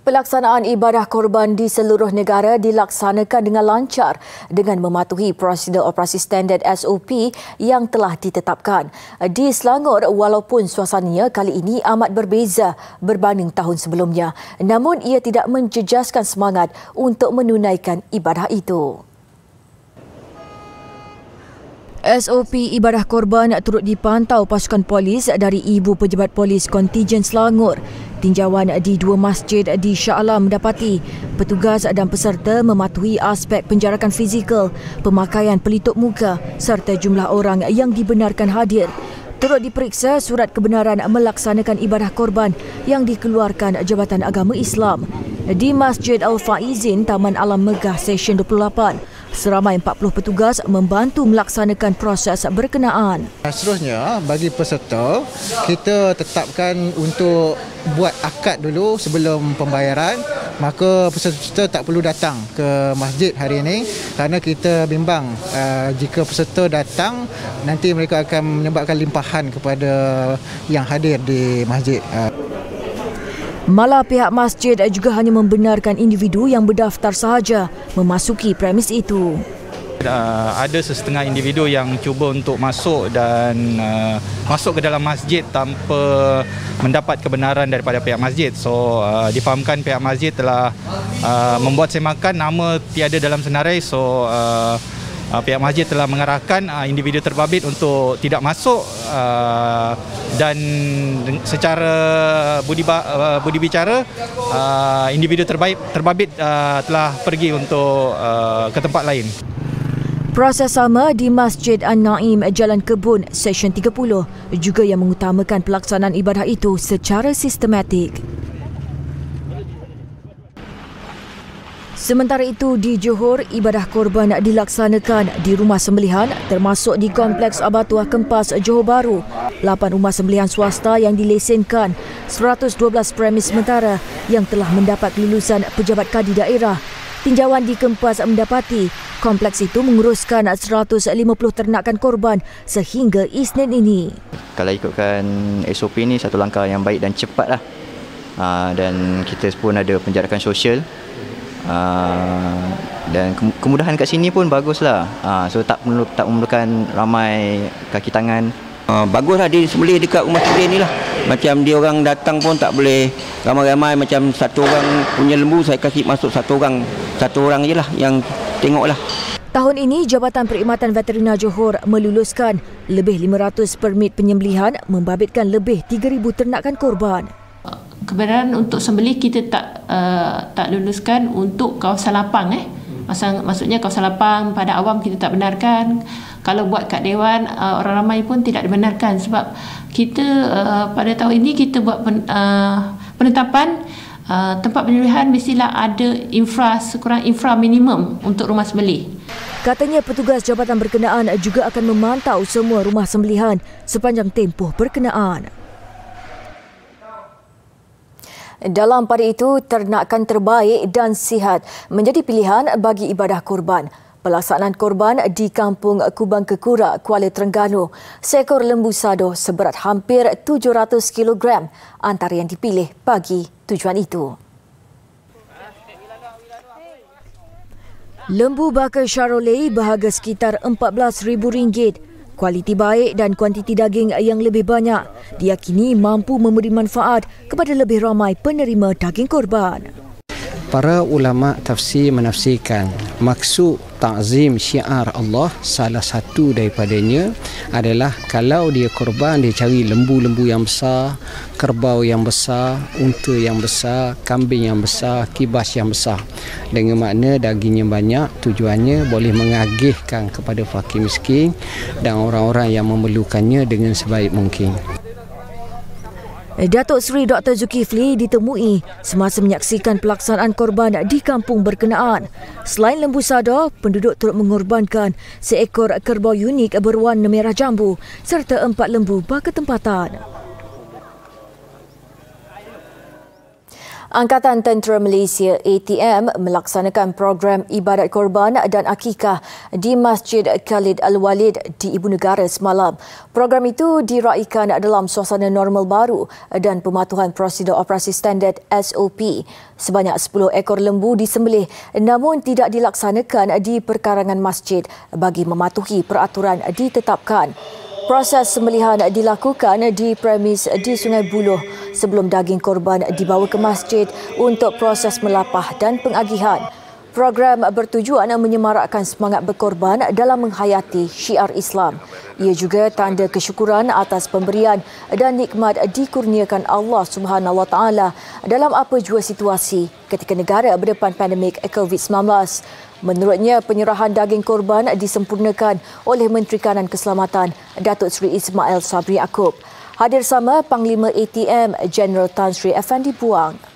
Pelaksanaan ibadah korban di seluruh negara dilaksanakan dengan lancar dengan mematuhi prosedur operasi standard SOP yang telah ditetapkan. Di Selangor, walaupun suasananya kali ini amat berbeza berbanding tahun sebelumnya, namun ia tidak menjejaskan semangat untuk menunaikan ibadah itu. SOP ibadah korban turut dipantau pasukan polis dari Ibu Pejabat Polis Kontijen Selangor. Tinjauan di dua masjid di Shah Alam mendapati petugas dan peserta mematuhi aspek penjarakan fizikal, pemakaian pelitup muka serta jumlah orang yang dibenarkan hadir. Turut diperiksa surat kebenaran melaksanakan ibadah korban yang dikeluarkan Jabatan Agama Islam. Di Masjid Al-Faizin, Taman Alam Megah Seksyen 28, seramai 40 petugas membantu melaksanakan proses berkenaan. Seterusnya, bagi peserta, kita tetapkan untuk buat akad dulu sebelum pembayaran. Maka peserta tak perlu datang ke masjid hari ini kerana kita bimbang jika peserta datang, nanti mereka akan menyebabkan limpahan kepada yang hadir di masjid. Malah pihak masjid juga hanya membenarkan individu yang berdaftar sahaja memasuki premis itu. Ada sesetengah individu yang cuba untuk masuk dan masuk ke dalam masjid tanpa mendapat kebenaran daripada pihak masjid. So difahamkan pihak masjid telah membuat semakan nama tiada dalam senarai. So pihak masjid telah mengarahkan individu terbabit untuk tidak masuk dan secara budi bicara individu terbabit telah pergi untuk ke tempat lain. Proses sama di Masjid An-Naim Jalan Kebun Seksyen 30 juga yang mengutamakan pelaksanaan ibadah itu secara sistematik. Sementara itu, di Johor, ibadah korban dilaksanakan di rumah sembelihan termasuk di Kompleks Abattoir Kempas Johor Bahru. 8 rumah sembelihan swasta yang dilesenkan, 112 premis sementara yang telah mendapat kelulusan Pejabat Kadi Daerah. Tinjauan di Kempas mendapati kompleks itu menguruskan 150 ternakan korban sehingga Isnin ini. Kalau ikutkan SOP ini satu langkah yang baik dan cepatlah. Dan kita pun ada penjarakan sosial. Dan kemudahan kat sini pun baguslah. So tak memerlukan ramai kaki tangan. Baguslah dia sembelih dekat rumah sembelih ni lah. Macam dia orang datang pun tak boleh ramai-ramai, macam satu orang punya lembu saya kasih masuk satu orang je lah yang tengok lah. Tahun ini Jabatan Perkhidmatan Veterina Johor meluluskan lebih 500 permit penyembelihan membabitkan lebih 3,000 ternakan korban. Kebenaran untuk sembelih kita tak luluskan untuk kawasan lapang maksudnya kawasan lapang pada awam kita tak benarkan. Kalau buat kat dewan orang ramai pun tidak dibenarkan sebab kita pada tahun ini kita buat penetapan tempat penyembelihan mestilah ada sekurang infra minimum untuk rumah sembelih. Katanya petugas jabatan berkenaan juga akan memantau semua rumah sembelihan sepanjang tempoh berkenaan. Dalam pada itu, ternakan terbaik dan sihat menjadi pilihan bagi ibadah korban. Pelaksanaan korban di Kampung Kubang Kekura, Kuala Terengganu. Seekor lembu sado seberat hampir 700 kg antara yang dipilih bagi tujuan itu. Lembu bakar Charolais berharga sekitar RM14,000. Kualiti baik dan kuantiti daging yang lebih banyak diyakini mampu memberi manfaat kepada lebih ramai penerima daging korban. Para ulama tafsir menafsirkan maksud ta'zim syiar Allah, salah satu daripadanya adalah kalau dia korban, dia cari lembu-lembu yang besar, kerbau yang besar, unta yang besar, kambing yang besar, kibas yang besar. Dengan makna dagingnya banyak, tujuannya boleh mengagihkan kepada fakir miskin dan orang-orang yang memerlukannya dengan sebaik mungkin. Datuk Seri Dr. Zulkifli ditemui semasa menyaksikan pelaksanaan korban di kampung berkenaan. Selain lembu sado, penduduk turut mengorbankan seekor kerbau unik berwarna merah jambu serta 4 lembu berketempatan. Angkatan Tentera Malaysia ATM melaksanakan program ibadat korban dan akikah di Masjid Khalid Al-Walid di Ibu Negara semalam. Program itu diraikan dalam suasana normal baru dan pematuhan prosedur operasi standard SOP. Sebanyak 10 ekor lembu disembelih namun tidak dilaksanakan di perkarangan masjid bagi mematuhi peraturan ditetapkan. Proses sembelihan dilakukan di premis di Sungai Buloh sebelum daging korban dibawa ke masjid untuk proses melapah dan pengagihan. Program bertujuan menyemarakkan semangat berkorban dalam menghayati syiar Islam. Ia juga tanda kesyukuran atas pemberian dan nikmat dikurniakan Allah Subhanahu Wa Taala dalam apa jua situasi ketika negara berdepan pandemik COVID-19. Menurutnya, penyerahan daging korban disempurnakan oleh Menteri Kanan Keselamatan Datuk Seri Ismail Sabri Yaakob. Hadir sama Panglima ATM Jeneral Tan Sri Effendi Buang.